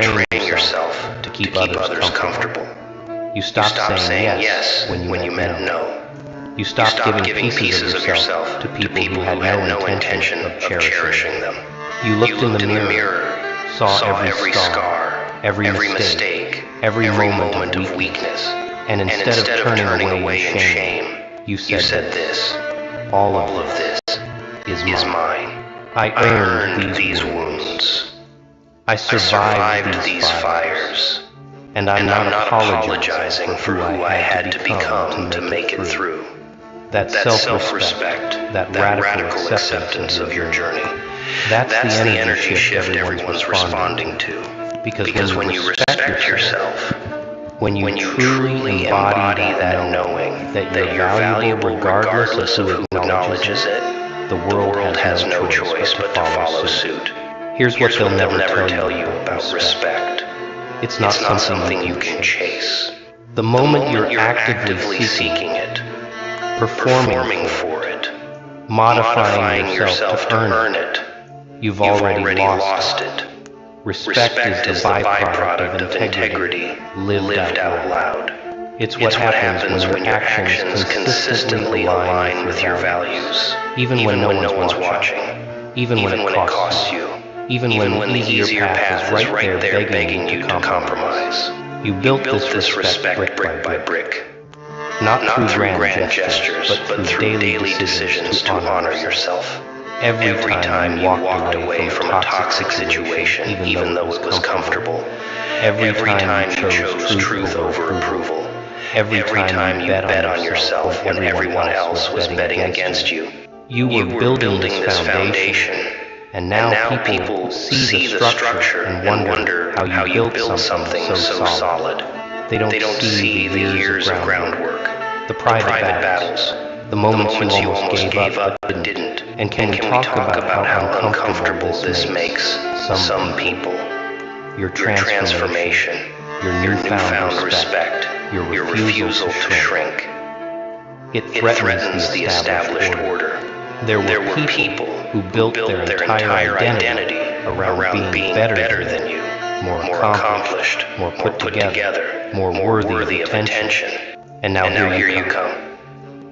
train yourself to keep others comfortable. You stopped saying yes when you meant no. You stopped giving pieces of yourself to people who had no intention of cherishing them. You looked in the mirror, saw every scar, every mistake, every moment of weakness, and instead of turning away in shame, you said this: all of this is mine. I earned these wounds. I survived these fires. And I'm not apologizing for who I had to become to make it through. That self-respect, that radical acceptance of your journey, that's the energy shift everyone's responding to. Because when you respect yourself, when you truly embody that knowing that you're valuable regardless of who acknowledges it, the world has no choice but to follow suit. Here's what they'll never tell you about respect. It's not something you can chase. The moment you're actively seeking it, performing for it, modifying yourself to earn it, you've already lost it. Respect is the byproduct of integrity lived out loud. It's what happens when your actions consistently align with your values, even when no one's watching, even when it costs you. Even when the easier path is right there begging you to compromise. You built this respect brick by brick. Not through grand gestures, but through daily decisions to honor yourself. Every time you walked away from a toxic situation, even though it was comfortable. Every time you chose truth over approval. Every time you bet on yourself when everyone else was betting against you. You were building this foundation. And now people see the structure and wonder how you built something so solid. They don't see the years of groundwork, the private battles, the moments you almost gave up but didn't. And can we talk about how uncomfortable this makes some people? Your transformation, your newfound respect, your refusal to shrink. It threatens the established order. There were people who built their entire identity around being better than you, more accomplished, more put together, more worthy of attention. And now here you come,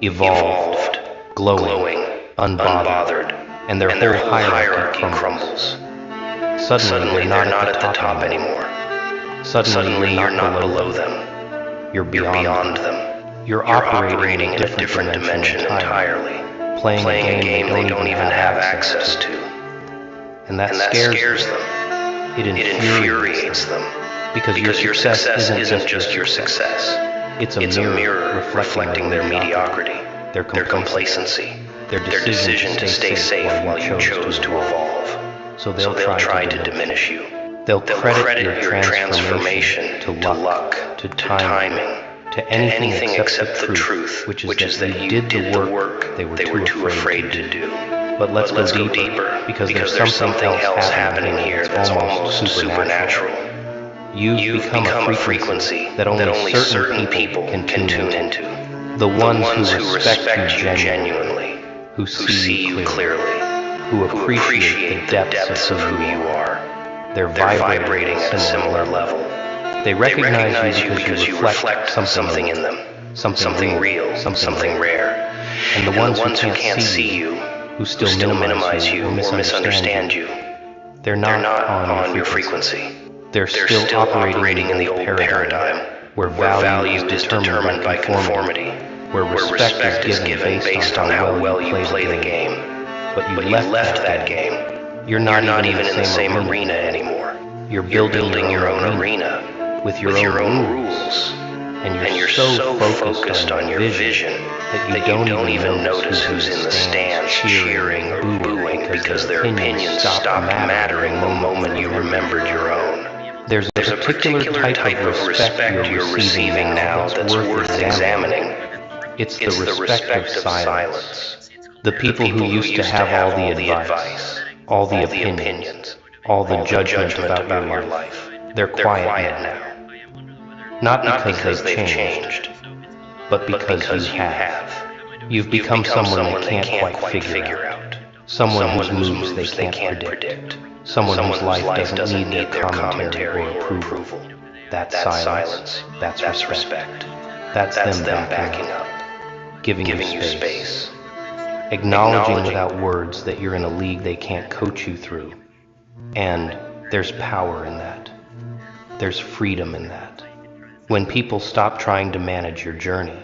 evolved, glowing, unbothered, and their whole hierarchy crumbles. Suddenly you're not at the top anymore. Suddenly you're not below them. You're beyond them. You're operating in a different dimension entirely. Playing a game they don't even have access to. And that scares them. It infuriates them. Because your success isn't just your success. It's a mirror reflecting their mediocrity, their complacency, their decision to stay safe while you chose to evolve. So they'll try to diminish you. They'll credit your transformation to luck, to timing, to anything except the truth, which is that you did the work they were too afraid to do. But let's go deeper, because there's something else happening here that's almost supernatural. You've become a frequency that only certain people can tune into. The ones who respect you genuinely, who see you clearly, who appreciate the depths of who you are. They're vibrating at a similar level. They recognize you because you reflect something in them, something real, something rare. And the ones who can't see you, who still minimize you or misunderstand you, they're not on your frequency. They're still operating in the old paradigm, where value is determined by conformity, where respect is given based on how well you play the game. But you left that game. You're not even in the same arena anymore. You're building your own arena with your own rules, and you're so focused on your vision that you don't even notice who's in the stands cheering or booing because their opinions stopped mattering the moment you remembered your own. There's a particular type of respect you're receiving now that's worth examining. It's the respect of silence. The people who used to have all the advice, all the opinions, all the judgment about your life, they're quiet now. Not because they've changed, but because you have. You've become someone they can't quite figure out. someone whose moves they can't predict, someone whose life doesn't need their commentary or approval. That's silence, that's respect. That's them backing up, giving you space, acknowledging without words that you're in a league they can't coach you through. And there's power in that. There's freedom in that. When people stop trying to manage your journey,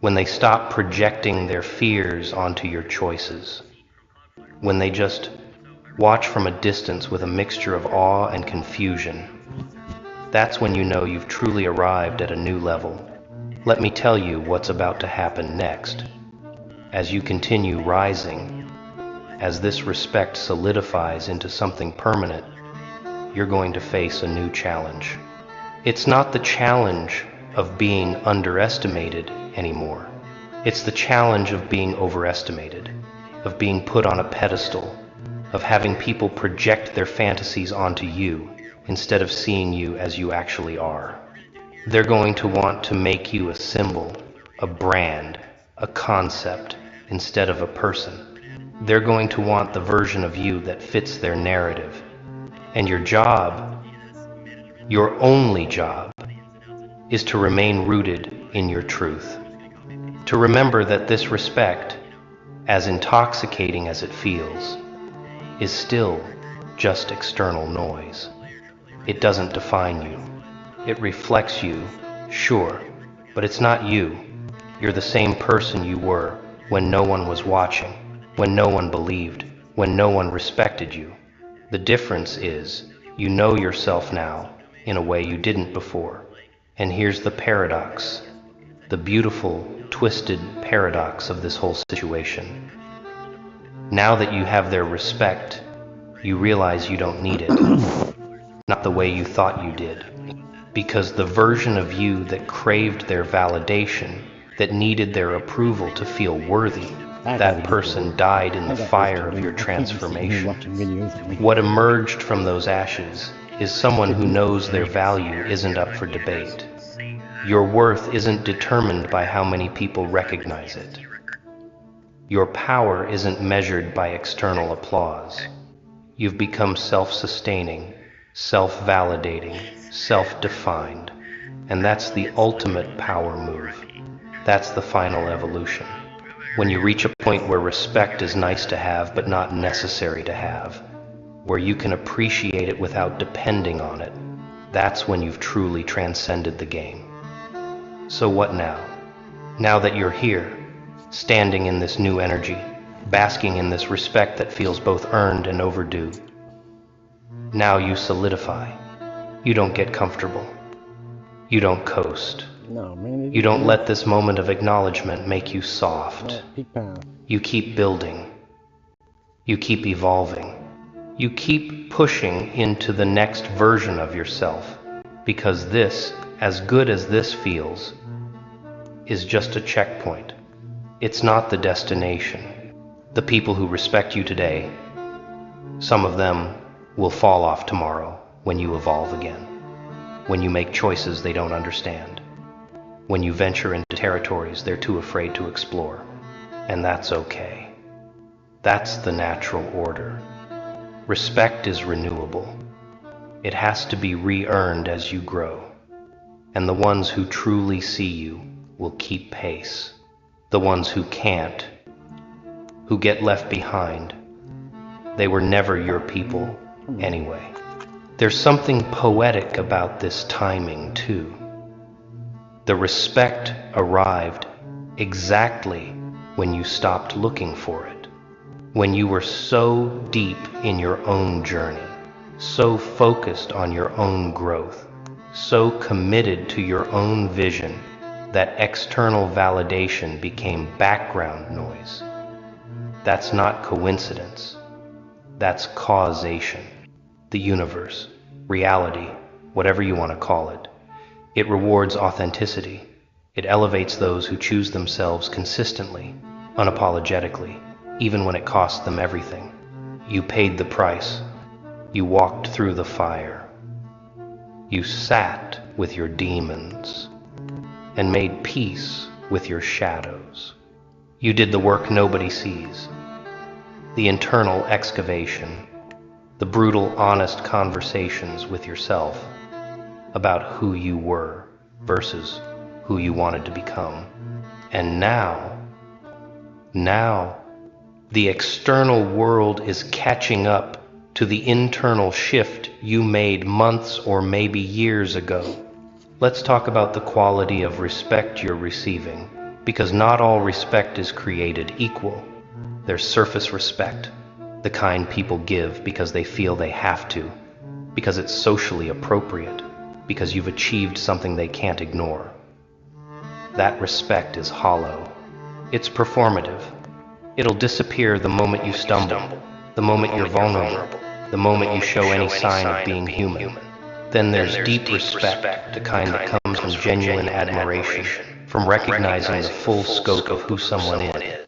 when they stop projecting their fears onto your choices, when they just watch from a distance with a mixture of awe and confusion, that's when you know you've truly arrived at a new level. Let me tell you what's about to happen next. As you continue rising, as this respect solidifies into something permanent, you're going to face a new challenge. It's not the challenge of being underestimated anymore. It's the challenge of being overestimated, of being put on a pedestal, of having people project their fantasies onto you instead of seeing you as you actually are. They're going to want to make you a symbol, a brand, a concept, instead of a person. They're going to want the version of you that fits their narrative. And your job, your only job, is to remain rooted in your truth. To remember that this respect, as intoxicating as it feels, is still just external noise. It doesn't define you. It reflects you, sure, but it's not you. You're the same person you were when no one was watching, when no one believed, when no one respected you. The difference is, you know yourself now in a way you didn't before. And here's the paradox, the beautiful, twisted paradox of this whole situation. Now that you have their respect, you realize you don't need it. Not the way you thought you did. Because the version of you that craved their validation, that needed their approval to feel worthy, that person died in the fire of your transformation. What emerged from those ashes is someone who knows their value isn't up for debate. Your worth isn't determined by how many people recognize it. Your power isn't measured by external applause. You've become self-sustaining, self-validating, self-defined, and that's the ultimate power move. That's the final evolution. When you reach a point where respect is nice to have but not necessary to have, where you can appreciate it without depending on it, that's when you've truly transcended the game. So what now? Now that you're here, standing in this new energy, basking in this respect that feels both earned and overdue, now you solidify. You don't get comfortable. You don't coast. You don't let this moment of acknowledgement make you soft. You keep building. You keep evolving. You keep pushing into the next version of yourself, because this, as good as this feels, is just a checkpoint. It's not the destination. The people who respect you today, some of them will fall off tomorrow when you evolve again, when you make choices they don't understand, when you venture into territories they're too afraid to explore. And that's okay. That's the natural order. Respect is renewable. It has to be re-earned as you grow. And the ones who truly see you will keep pace. The ones who can't, who get left behind, they were never your people anyway. There's something poetic about this timing too. The respect arrived exactly when you stopped looking for it, when you were so deep in your own journey, so focused on your own growth, so committed to your own vision that external validation became background noise. That's not coincidence. That's causation. The universe, reality, whatever you want to call it. It rewards authenticity. It elevates those who choose themselves consistently, unapologetically, even when it costs them everything. You paid the price. You walked through the fire. You sat with your demons and made peace with your shadows. You did the work nobody sees. the internal excavation, the brutal, honest conversations with yourself about who you were versus who you wanted to become. And now, the external world is catching up to the internal shift you made months or maybe years ago. Let's talk about the quality of respect you're receiving, because not all respect is created equal. There's surface respect, the kind people give because they feel they have to, because it's socially appropriate, because you've achieved something they can't ignore. That respect is hollow. It's performative. It'll disappear the moment you stumble, the moment you're vulnerable, the moment you show any sign of being human. Then there's deep respect, the kind that comes from genuine admiration, from recognizing the full scope of who someone is.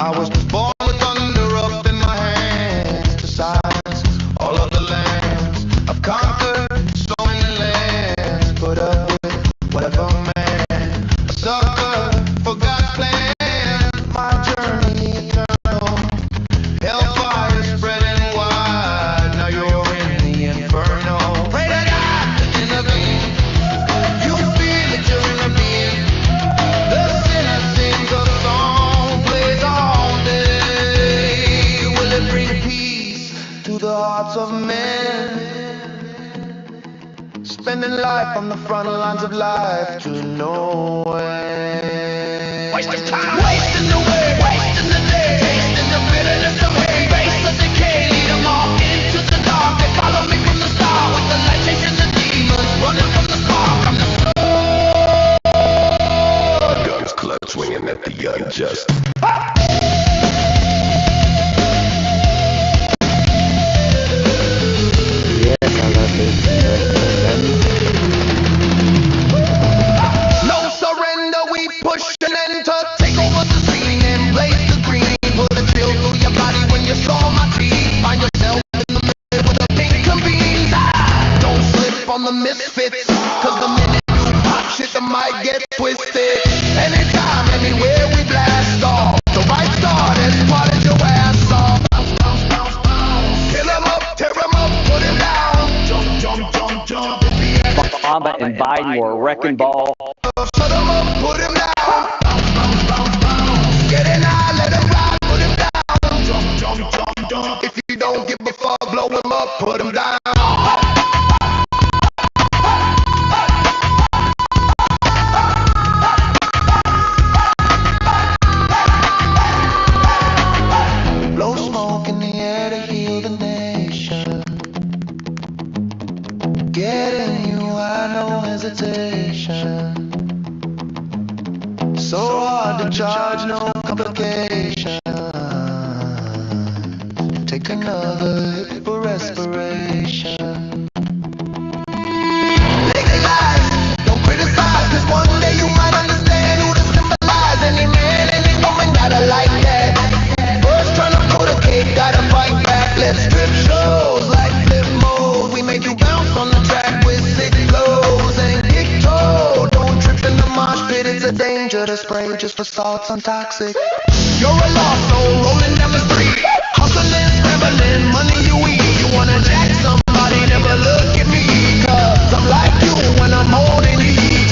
I was born with thunder up in my hands to silence all of the lands. I've conquered so many lands, put up with whatever man. A sucker for God's plan, my journey eternal. Hellfire spreading wide, now you're in the inferno. Pray to God to intervene. You feel that you're intervening. The sinner sings a song, plays all day. Will it bring peace to the hearts of men? Spending life on the front lines of life to no end. Wasting time, wasting away, wasting the day, tasting the bitterness of hate. Face of decay, lead them all into the dark. They follow me from the start with the light chasing the demons, running from the spark. I'm the sword. Guns clutch, swinging at the unjust. No surrender, we push and enter. Take over the scene and blaze the green. Put a chill through your body when you saw my teeth. Find yourself in the middle with a pink beans. Don't slip on the misfits, cause the minute you pop shit, the mic gets twisted. Anytime, anywhere we blast off. The right start as part of your ass off. Bounce, bounce, bounce, bounce. Kill him up, tear him up, put him down. Jump, jump, jump, jump. Obama and Biden were a wrecking ball. Shut him up, put him down. Bounce, bounce, bounce, bounce. Get in high, let him ride, put him down. Jump, jump, jump, jump. If you don't give a fuck, blow him up, put him down. Blow smoke in the air to heal the nation. Getting you, I no hesitation. So hard to charge, no complication. Take another hit for respiration. Legalize, don't criticize, cause one day you might understand who to symbolize. Any man, any woman gotta like that. First trying to put a cake, gotta fight back. Let's strip shows like flip mode. We make you bounce on the track with sick flows and kick toe. Don't trip in the mosh pit, it's a danger to spray just for salts on toxic. You're a lost soul rolling down the street, hustling, scrambling, money you eat. You wanna jack somebody, never look at me, cause I'm like you when I'm holding heat.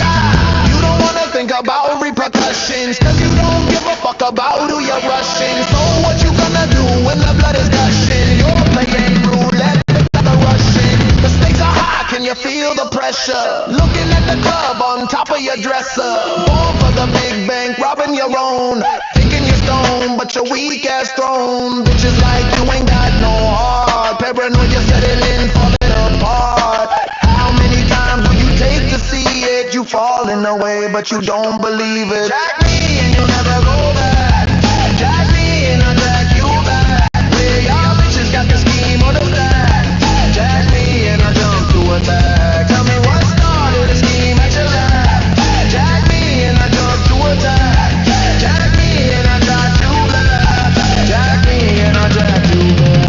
You don't wanna think about repercussions, cause you don't give a fuck about who you're rushing. So what you gonna do when the blood is gushing? You're playing roulette with the Russian. The stakes are high, can you feel the pressure? Looking at the club on top of your dresser. Born for the big bank, robbing your own, thinking you're stone, but your weak ass thrown. Bitches like you ain't got no heart. Paranoia settling, falling apart. How many times will you take to see it? You falling away, but you don't believe it. Jack me and you'll never go back. Jack me and I'll drag you back. Where y'all bitches got the scheme or the stack. Jack me and I'll jump to attack. Tell me what started the scheme at your lab. Jack me and I'll jump to attack. Jack me and I'll drag you back. Jack me and I'll drag you back.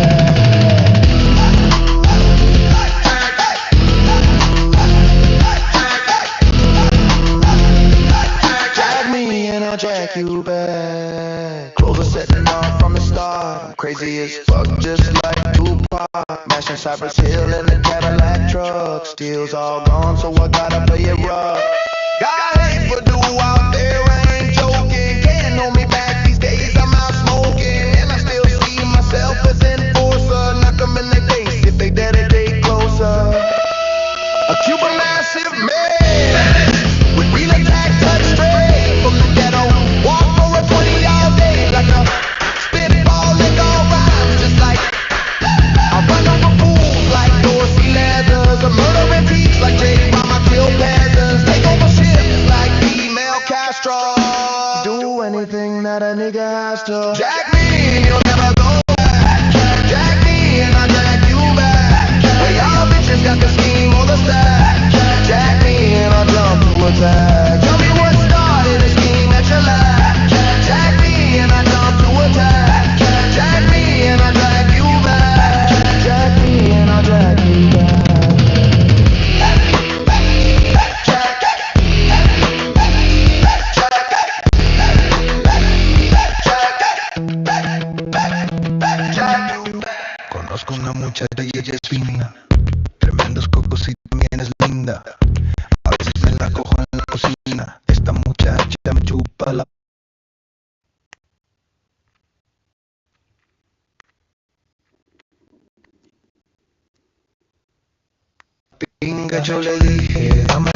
Jack me and I'll jack you back. Clothes are setting off from the start. I'm crazy as fuck, just like Tupac. Mashing Cypress Hill in the Cadillac truck. Steel's all gone, so I gotta play it rough. Got hate for do out there, I ain't joking. Can't hold me back these days, I'm out smoking. And I still see myself as enforcer. Knock them in their face if they dedicate closer. A Cuban massive man with real attack, touch straight from the ghetto. Walk for a 20 all day like a spitball, lick all rhymes just like I run over fools like Dorsey Leathers. I'm murdering peeps like Jake Mama kill peasants. Take over ships like female Castro. Do anything that a nigga has to. Jack me and you'll never go back. Jack me and I'll drag you back. Where y'all bitches got the scheme or the stack. Jack me and I'll jump to attack. Tell me what started the scheme at your lab. Jack me and I'll jump to attack. Jack me and I'll drag you back. Jack me and I'll drag you back. Conozco una muchacha y ella es fina. Tremendos cocos y también es linda. A veces me la cojo en la cocina. Esta muchacha me chupa la pinga. Yo le dije, dame